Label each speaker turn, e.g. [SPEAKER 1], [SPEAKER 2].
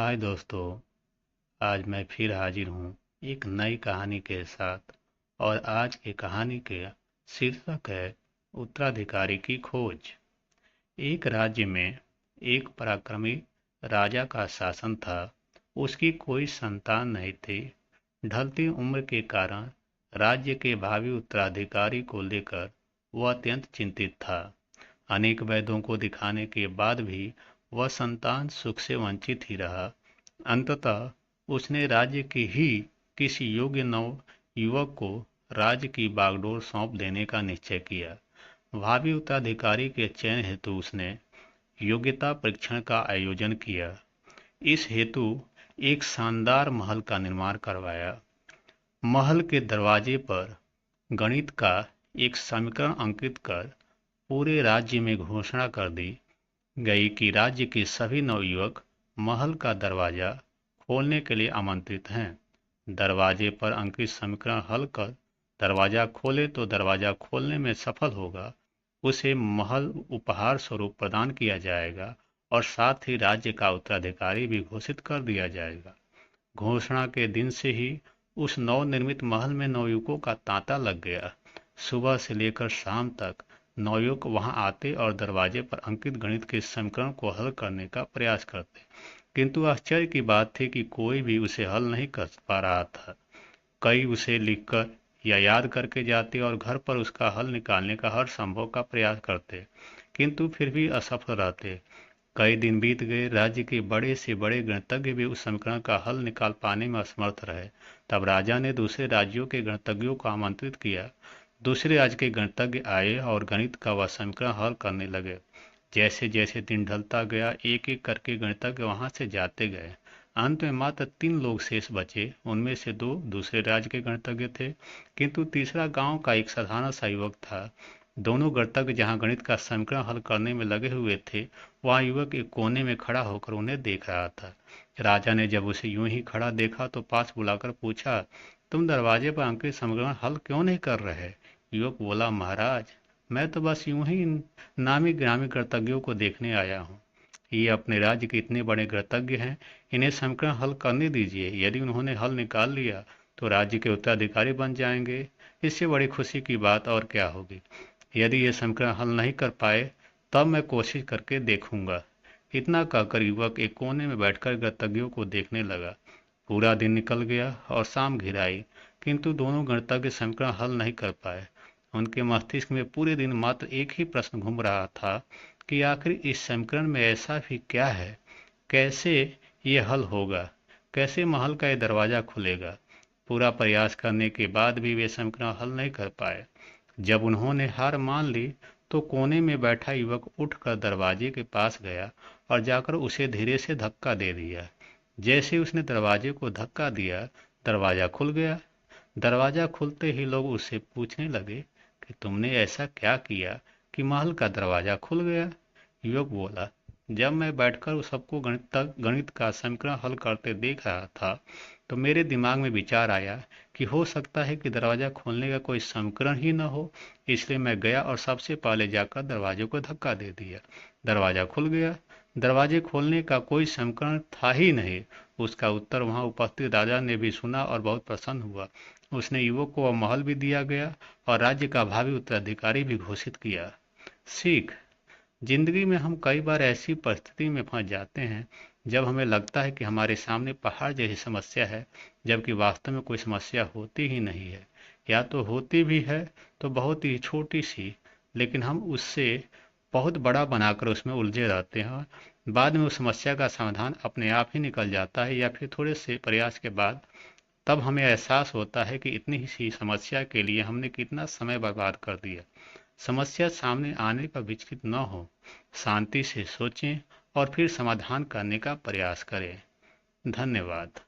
[SPEAKER 1] हाय दोस्तों। आज मैं फिर हाजिर हूँ एक नई कहानी के साथ। और आज की कहानी के शीर्षक है उत्तराधिकारी की खोज। एक राज्य में एक पराक्रमी राजा का शासन था। उसकी कोई संतान नहीं थी। ढलती उम्र के कारण राज्य के भावी उत्तराधिकारी को लेकर वह अत्यंत चिंतित था। अनेक वैद्यों को दिखाने के बाद भी वह संतान सुख से वंचित ही रहा। अंततः उसने राज्य के ही किसी योग्य नव युवक को राज्य की बागडोर सौंप देने का निश्चय किया। भावी उत्तराधिकारी के चयन हेतु उसने योग्यता परीक्षण का आयोजन किया। इस हेतु एक शानदार महल का निर्माण करवाया। महल के दरवाजे पर गणित का एक समीकरण अंकित कर पूरे राज्य में घोषणा कर दी गई कि राज्य के सभी नवयुवक महल का दरवाजा खोलने के लिए आमंत्रित हैं। दरवाजे पर अंकित समीकरण हल कर दरवाजा खोले तो दरवाजा खोलने में सफल होगा, उसे महल उपहार स्वरूप प्रदान किया जाएगा और साथ ही राज्य का उत्तराधिकारी भी घोषित कर दिया जाएगा। घोषणा के दिन से ही उस नवनिर्मित महल में नवयुवकों का तांता लग गया। सुबह से लेकर शाम तक नवयुवक वहां आते और दरवाजे पर अंकित गणित के समीकरण को हल करने का प्रयास करते, किंतु आश्चर्य की बात थी कि कोई भी उसे हल नहीं कर पा रहा था। कई उसे लिखकर या याद करके जाते और घर पर उसका हल निकालने का हर संभव का प्रयास करते, किंतु फिर भी असफल रहते। कई दिन बीत गए। राज्य के बड़े से बड़े गणितज्ञ भी उस समीकरण का हल निकाल पाने में असमर्थ रहे। तब राजा ने दूसरे राज्यों के गणितज्ञों को आमंत्रित किया। दूसरे राज्य के गणितज्ञ आए और गणित का वह समीकरण हल करने लगे। जैसे जैसे दिन ढलता गया, एक एक करके गणितज्ञ वहां से जाते गए। अंत में मात्र 3 लोग शेष बचे। उनमें से 2 दूसरे राज्य के गणितज्ञ थे, किंतु तीसरा गांव का एक साधारण सा युवक था। दोनों गणितज्ञ जहां गणित का समीकरण हल करने में लगे हुए थे, वहां युवक एक कोने में खड़ा होकर उन्हें देख रहा था। राजा ने जब उसे यूं ही खड़ा देखा तो पास बुलाकर पूछा, तुम दरवाजे पर अंकित समीकरण हल क्यों नहीं कर रहे? युवक बोला, महाराज, मैं तो बस यूं ही नामी ग्रामी गणितज्ञों को देखने आया हूँ। ये अपने राज्य के इतने बड़े गणितज्ञ हैं, इन्हें समीकरण हल करने दीजिए। यदि उन्होंने हल निकाल लिया तो राज्य के उत्तराधिकारी बन जाएंगे। इससे बड़ी खुशी की बात और क्या होगी। यदि ये समीकरण हल नहीं कर पाए तब मैं कोशिश करके देखूंगा। इतना कहकर युवक एक कोने में बैठकर गणितज्ञों को देखने लगा। पूरा दिन निकल गया और शाम घिर आई, किंतु दोनों गणितज्ञ समीकरण हल नहीं कर पाए। उनके मस्तिष्क में पूरे दिन मात्र एक ही प्रश्न घूम रहा था कि आखिर इस समीकरण में ऐसा भी क्या है, कैसे ये हल होगा, कैसे महल का ये दरवाजा खुलेगा। पूरा प्रयास करने के बाद भी वे समीकरण हल नहीं कर पाए। जब उन्होंने हार मान ली तो कोने में बैठा युवक उठकर दरवाजे के पास गया और जाकर उसे धीरे से धक्का दे दिया। जैसे उसने दरवाजे को धक्का दिया, दरवाजा खुल गया। दरवाजा खुलते ही लोग उससे पूछने लगे कि तुमने ऐसा क्या किया कि महल का दरवाजा खुल गया? युवक बोला, जब मैं बैठकर उस सबको गणित का समीकरण हल करते देख रहा था तो मेरे दिमाग में विचार आया कि हो सकता है कि दरवाजा खोलने का कोई समीकरण ही न हो। इसलिए मैं गया और सबसे पहले जाकर दरवाजे को धक्का दे दिया। दरवाजा खुल गया। दरवाजे खोलने का कोई समीकरण था ही नहीं। उसका उत्तर वहां उपस्थित राजा ने भी सुना और बहुत प्रसन्न हुआ। उसने युवक को वह महल भी दिया गया और राज्य का भावी उत्तराधिकारी भी घोषित किया। सीख: जिंदगी में हम कई बार ऐसी परिस्थिति में फंस जाते हैं जब हमें लगता है कि हमारे सामने पहाड़ जैसी समस्या है, जबकि वास्तव में कोई समस्या होती ही नहीं है, या तो होती भी है तो बहुत ही छोटी सी, लेकिन हम उससे बहुत बड़ा बनाकर उसमें उलझे रहते हैं। बाद में उस समस्या का समाधान अपने आप ही निकल जाता है, या फिर थोड़े से प्रयास के बाद तब हमें एहसास होता है कि इतनी ही सी समस्या के लिए हमने कितना समय बर्बाद कर दिया। समस्या सामने आने पर विचलित न हो, शांति से सोचें और फिर समाधान करने का प्रयास करें। धन्यवाद।